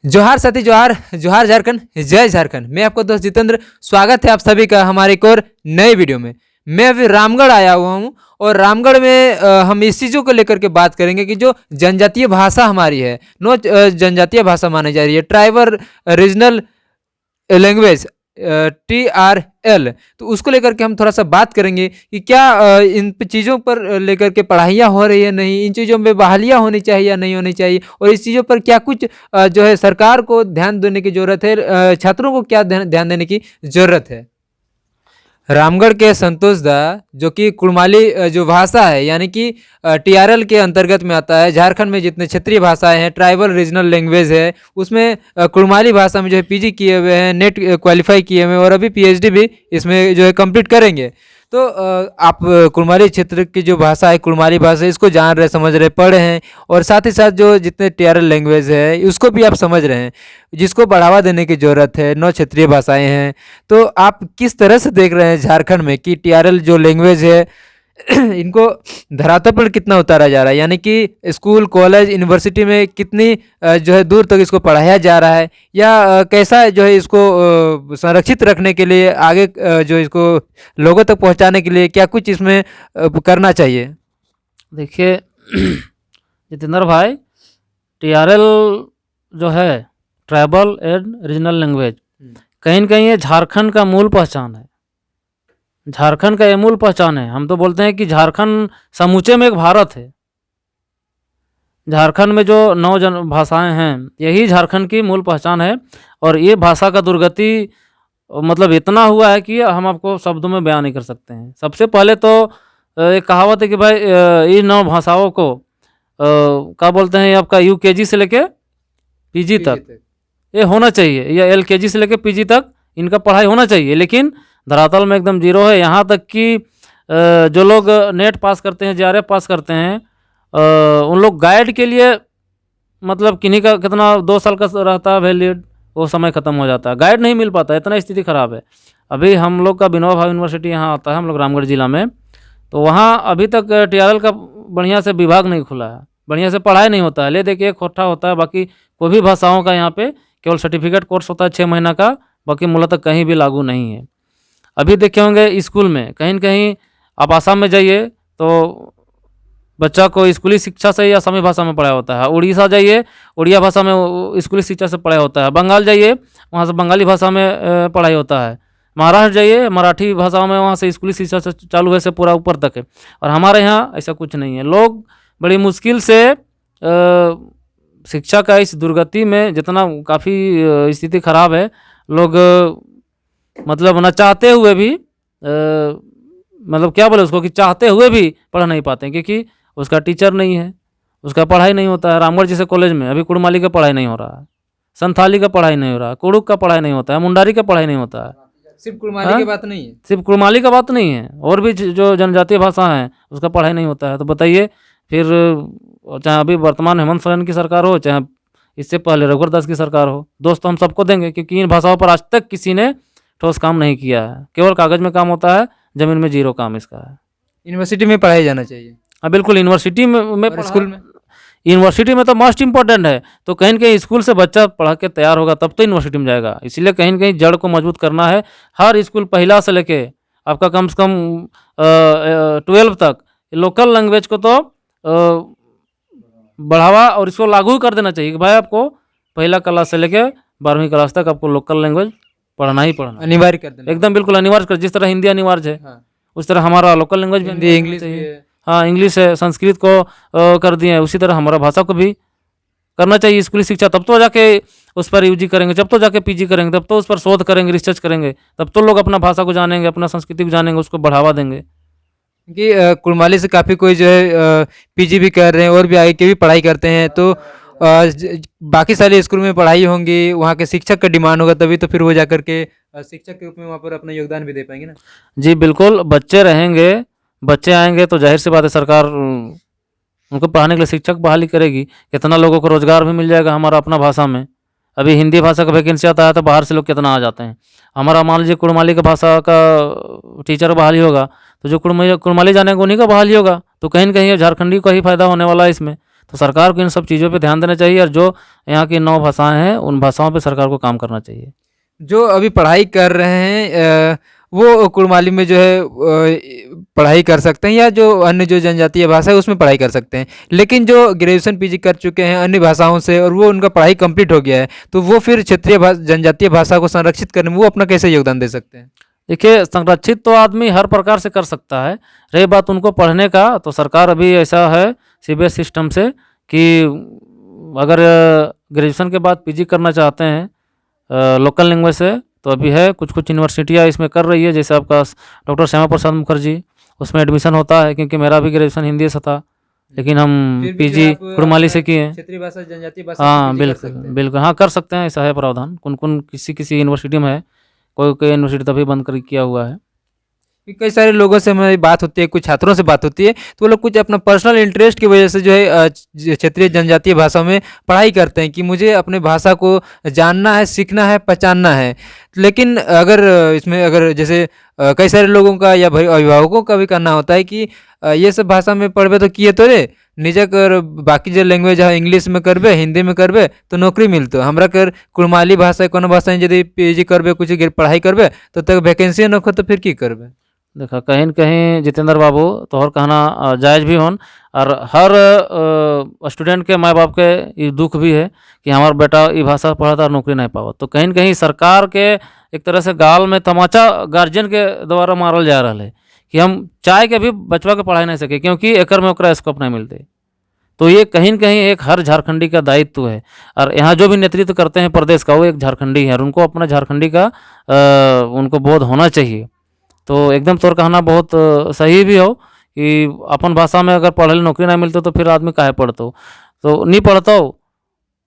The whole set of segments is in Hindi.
जोहार साथी, जोहार जोहार झारखंड, जय झारखंड। मैं आपका दोस्त जितेंद्र, स्वागत है आप सभी का हमारे एक और नए वीडियो में। मैं अभी रामगढ़ आया हुआ हूँ और रामगढ़ में हम इस चीज़ों को लेकर के बात करेंगे कि जो जनजातीय भाषा हमारी है, जनजातीय भाषा मानी जा रही है, ट्राइबल रीजनल लैंग्वेज, TRL। तो उसको लेकर के हम थोड़ा सा बात करेंगे कि क्या इन चीज़ों पर लेकर के पढ़ाइयाँ हो रही है, नहीं, इन चीज़ों में बहालियाँ होनी चाहिए या नहीं होनी चाहिए, और इस चीज़ों पर क्या कुछ जो है सरकार को ध्यान देने की ज़रूरत है, छात्रों को क्या ध्यान देने की ज़रूरत है। रामगढ़ के संतोष दा, जो कि कुड़माली जो भाषा है, यानी कि TRL के अंतर्गत में आता है। झारखंड में जितने क्षेत्रीय भाषाएं हैं, ट्राइबल रीजनल लैंग्वेज है, उसमें कुड़माली भाषा में जो है PG किए हुए हैं, नेट क्वालिफाई किए हुए हैं, और अभी PhD भी इसमें जो है कंप्लीट करेंगे। तो आप कुड़माली क्षेत्र की जो भाषा है, कुड़माली भाषा, इसको जान रहे, समझ रहे, पढ़े हैं, और साथ ही साथ जो जितने TRL लैंग्वेज है उसको भी आप समझ रहे हैं, जिसको बढ़ावा देने की ज़रूरत है। 9 क्षेत्रीय भाषाएं हैं। तो आप किस तरह से देख रहे हैं झारखंड में कि TRL जो लैंग्वेज है इनको धरातल पर कितना उतारा जा रहा है, यानी कि स्कूल, कॉलेज, यूनिवर्सिटी में कितनी जो है दूर तक इसको पढ़ाया जा रहा है, या कैसा जो है इसको संरक्षित रखने के लिए, आगे जो इसको लोगों तक पहुंचाने के लिए क्या कुछ इसमें करना चाहिए। देखिए जितेंद्र भाई, TRL जो है ट्राइबल एंड रीजनल लैंग्वेज, कहीं न कहीं ये झारखंड का मूल पहचान है। झारखंड का ये मूल पहचान है। हम तो बोलते हैं कि झारखंड समूचे में एक भारत है। झारखंड में जो 9 भाषाएं हैं, यही झारखंड की मूल पहचान है। और ये भाषा का दुर्गति मतलब इतना हुआ है कि हम आपको शब्दों में बयान नहीं कर सकते हैं। सबसे पहले तो एक कहावत है कि भाई इन 9 भाषाओं को क्या बोलते हैं, आपका UKG से लेके PG तक ये होना चाहिए, या LKG से लेके PG तक इनका पढ़ाई होना चाहिए। लेकिन धरातल में एकदम जीरो है। यहाँ तक कि जो लोग नेट पास करते हैं, JRF पास करते हैं, उन लोग गाइड के लिए मतलब किन्हीं का कितना 2 साल का रहता है वैलिड, वो समय ख़त्म हो जाता है, गाइड नहीं मिल पाता, इतना स्थिति ख़राब है। अभी हम लोग का विनोबा भावे यूनिवर्सिटी यहाँ आता है, हम लोग रामगढ़ जिला में, तो वहाँ अभी तक TRL का बढ़िया से विभाग नहीं खुला है, बढ़िया से पढ़ाई नहीं होता है। ले देखिए एक खोटा होता है, बाकी कोई भी भाषाओं का यहाँ पे केवल सर्टिफिकेट कोर्स होता है 6 महीना का, बाकी मूलतः कहीं भी लागू नहीं है। अभी देखे होंगे स्कूल में कहीं न कहीं, आप आसाम में जाइए तो बच्चा को स्कूली शिक्षा से ही असमी भाषा में पढ़ाया होता है। उड़ीसा जाइए, उड़िया भाषा में स्कूली शिक्षा से पढ़ाया होता है। बंगाल जाइए, वहाँ से बंगाली भाषा में पढ़ाई होता है। महाराष्ट्र जाइए, मराठी भाषा में वहाँ से स्कूली शिक्षा से चालू है, से पूरा ऊपर तक है। और हमारे यहाँ ऐसा कुछ नहीं है। लोग बड़ी मुश्किल से शिक्षा का इस दुर्गति में, जितना काफ़ी स्थिति खराब है, लोग मतलब न चाहते हुए भी मतलब क्या बोले उसको, कि चाहते हुए भी पढ़ नहीं पाते हैं, क्योंकि उसका टीचर नहीं है, उसका पढ़ाई नहीं होता है। रामगढ़ जैसे कॉलेज में अभी कुड़माली का पढ़ाई नहीं हो रहा है, संथाली का पढ़ाई नहीं हो रहा है, कुड़ुक का पढ़ाई नहीं होता है, मुंडारी का पढ़ाई नहीं होता है। सिर्फ कुड़माली की बात नहीं है, सिर्फ कुड़माली का बात नहीं है, और भी जो जनजातीय भाषा है उसका पढ़ाई नहीं होता है। तो बताइए फिर, चाहे अभी वर्तमान हेमंत सोरेन की सरकार हो, चाहे इससे पहले रघुवर दास की सरकार हो, दोस्त हम सबको देंगे, क्योंकि इन भाषाओं पर आज तक किसी ने ठोस काम नहीं किया है। केवल कागज में काम होता है, जमीन में जीरो काम इसका है। यूनिवर्सिटी में पढ़ाया जाना चाहिए। हाँ बिल्कुल, यूनिवर्सिटी में स्कूल में, यूनिवर्सिटी में तो मोस्ट इंपॉर्टेंट है। तो कहीं न कहीं स्कूल से बच्चा पढ़ के तैयार होगा तब तो यूनिवर्सिटी में जाएगा। इसलिए कहीं न कहीं जड़ को मजबूत करना है। हर स्कूल पहला से लेके आपका कम से कम 12 तक लोकल लैंग्वेज को तो बढ़ावा और इसको लागू कर देना चाहिए कि भाई आपको पहला क्लास से लेके 12वीं क्लास तक आपको लोकल लैंग्वेज पढ़ना ही पढ़ना, अनिवार्य कर देना, एकदम बिल्कुल अनिवार्य कर। जिस तरह हिंदी अनिवार्य है, हाँ। उस तरह हमारा लोकल लैंग्वेज भी हिंदी, इंग्लिश भी है। हाँ, इंग्लिश है, संस्कृत को कर दिए हैं, उसी तरह हमारा भाषा को भी करना चाहिए। स्कूली शिक्षा तब तो जाके उस पर UG करेंगे, जब तो जाके PG करेंगे, तब तो उस पर शोध करेंगे, रिसर्च करेंगे, तब तो लोग अपना भाषा को जानेंगे, अपना संस्कृति को जानेंगे, उसको बढ़ावा देंगे। कि कुड़माली से काफ़ी कोई जो है PG भी कर रहे हैं और भी आगे की भी पढ़ाई करते हैं। तो बाकी सारे स्कूल में पढ़ाई होंगी, वहाँ के शिक्षक का डिमांड होगा, तभी तो फिर वो जाकर के शिक्षक के रूप में वहाँ पर अपना योगदान भी दे पाएंगे ना। जी बिल्कुल, बच्चे रहेंगे, बच्चे आएंगे तो जाहिर सी बात है सरकार उनको पढ़ाने के लिए शिक्षक बहाली करेगी। कितना लोगों को रोजगार भी मिल जाएगा हमारा अपना भाषा में। अभी हिंदी भाषा का वैकेंसी आता है तो बाहर से लोग कितना आ जाते हैं। हमारा मान लीजिए कुड़माली का भाषा का टीचर बहाली होगा, तो जो कुड़माली जानेंगे उन्हीं का बहाली होगा। तो कहीं न कहीं झारखंडी को ही फायदा होने वाला है इसमें। तो सरकार को इन सब चीज़ों पे ध्यान देना चाहिए और जो यहाँ की 9 भाषाएं हैं उन भाषाओं पे सरकार को काम करना चाहिए। जो अभी पढ़ाई कर रहे हैं वो कुड़माली में जो है पढ़ाई कर सकते हैं, या जो अन्य जो जनजातीय भाषा है उसमें पढ़ाई कर सकते हैं। लेकिन जो ग्रेजुएशन पीजी कर चुके हैं अन्य भाषाओं से और वो उनका पढ़ाई कंप्लीट हो गया है, तो वो फिर जनजातीय भाषा को संरक्षित करने में वो अपना कैसे योगदान दे सकते हैं? देखिए, संरक्षित तो आदमी हर प्रकार से कर सकता है। रही बात उनको पढ़ने का, तो सरकार अभी ऐसा है सीबीएसई सिस्टम से कि अगर ग्रेजुएशन के बाद पीजी करना चाहते हैं लोकल लैंग्वेज से, तो अभी है कुछ यूनिवर्सिटियाँ इसमें कर रही है। जैसे आपका डॉक्टर श्यामा प्रसाद मुखर्जी, उसमें एडमिशन होता है, क्योंकि मेरा भी ग्रेजुएशन हिंदी से था, लेकिन हम फिर भी जो पीजी आप कुड़माली से किए हैं। क्षेत्रीय भाषा जनजातीय भाषा हाँ, PG कर बिल्कुल सकते हैं। बिल्कुल, हाँ कर सकते हैं, ऐसा है प्रावधान। कौन किसी यूनिवर्सिटी में है, कोई यूनिवर्सिटी तभी बंद कर किया हुआ है। कि कई सारे लोगों से हमारी बात होती है, कुछ छात्रों से बात होती है, तो वो लोग कुछ अपना पर्सनल इंटरेस्ट की वजह से जो है क्षेत्रीय जनजातीय भाषा में पढ़ाई करते हैं कि मुझे अपने भाषा को जानना है, सीखना है, पहचानना है। लेकिन अगर इसमें अगर जैसे कई सारे लोगों का या अभिभावकों का भी कहना होता है कि ये सब भाषा में पढ़बे तो किए तो रे निजा कर बाकी जो लैंग्वेज है इंग्लिश में करबे, हिंदी में करबे तो नौकरी मिलतो, हमरा कर कुड़माली भाषा कोनो भाषा में यदि पीजी करबे, कुछ पढ़ाई करबे तो तक वैकेंसी न हो तो फिर की करबे? देखा, कहीं न कहीं जितेंद्र बाबू तोहर कहना जायज़ भी होन, और हर स्टूडेंट के माँ बाप के ये दुख भी है कि हमार बेटा ये भाषा पढ़ा था और नौकरी नहीं पावत। तो कहीं न कहीं सरकार के एक तरह से गाल में तमाचा गार्जियन के द्वारा मारल जा रहा है कि हम चाहे के भी बचवा के पढ़ाई नहीं सके, क्योंकि एकर में ओकरा स्कोप नहीं मिलते। तो ये कहीं न कहीं एक हर झारखंडी का दायित्व है, और यहाँ जो भी नेतृत्व करते हैं प्रदेश का, वो एक झारखंडी है और उनको अपना झारखंडी का उनको बोध होना चाहिए। तो एकदम तोर कहना बहुत सही भी हो कि अपन भाषा में अगर पढ़े नौकरी नहीं मिलते तो फिर आदमी काहे पढ़तो, तो नहीं पढ़तो,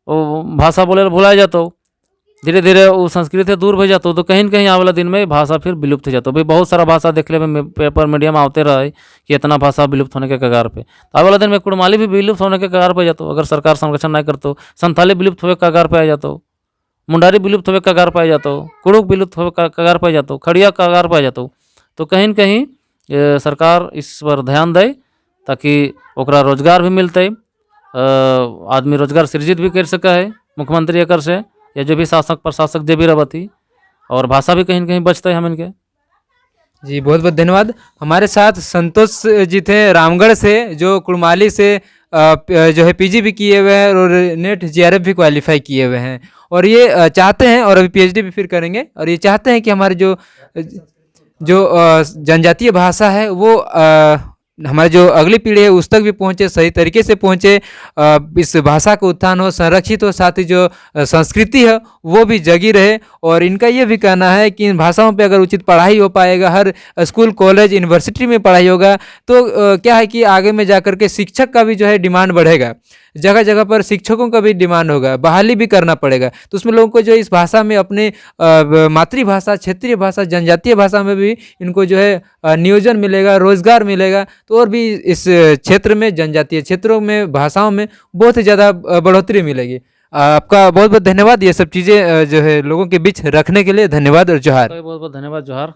वो भाषा बोले भुला जातो, धीरे धीरे वो संस्कृत से दूर हो जातो, तो कहीं न कहीं आने वाला दिन में भाषा फिर विलुप्त हो जातो। भाई बहुत सारा भाषा देखने में पेपर मीडिया में आते रहे कि इतना भाषा विलुप्त होने के कगार पे, तो आने वाला दिन में कुड़माली भी विलुप्त होने के कगार पे जातो अगर सरकार संरक्षण नहीं करतो। संथाली विलुप्त होने के कगार पे आ जातो, मुंडारी विलुप्त होने के कगार पे आ जातो, कुड़ुक विलुप्त होने के कगार पे आ जातो, खड़िया कगार पे आ जातो। तो कहीं न कहीं सरकार इस पर ध्यान दे ताकि ओकरा रोजगार भी मिलते, आदमी रोजगार सृजित भी कर सका है मुख्यमंत्री एकर से, या जो भी शासक प्रशासक जो भी रहती, और भाषा भी कहीं न कहीं बचते हम इनके। जी बहुत बहुत धन्यवाद। हमारे साथ संतोष जी थे रामगढ़ से, जो कुड़माली से जो है पीजी भी किए हुए हैं और नेट जीआरएफ भी क्वालिफाई किए हुए हैं, और ये चाहते हैं और अभी पीएचडी भी फिर करेंगे, और ये चाहते हैं कि हमारे जो जनजातीय भाषा है वो हमारी जो अगली पीढ़ी है उस तक भी पहुँचे, सही तरीके से पहुँचे, इस भाषा का उत्थान हो, संरक्षित हो, साथ ही जो संस्कृति है वो भी जगी रहे। और इनका ये भी कहना है कि इन भाषाओं पे अगर उचित पढ़ाई हो पाएगा, हर स्कूल कॉलेज यूनिवर्सिटी में पढ़ाई होगा, तो क्या है कि आगे में जाकर के शिक्षक का भी जो है डिमांड बढ़ेगा, जगह जगह पर शिक्षकों का भी डिमांड होगा, बहाली भी करना पड़ेगा। तो उसमें लोगों को जो इस भाषा में अपने मातृभाषा, क्षेत्रीय भाषा, जनजातीय भाषा में भी इनको जो है नियोजन मिलेगा, रोजगार मिलेगा, तो और भी इस क्षेत्र में, जनजातीय क्षेत्रों में, भाषाओं में बहुत ही ज़्यादा बढ़ोतरी मिलेगी। आपका बहुत बहुत धन्यवाद, ये सब चीज़ें जो है लोगों के बीच रखने के लिए धन्यवाद और जोहार। बहुत बहुत धन्यवाद, जोहार।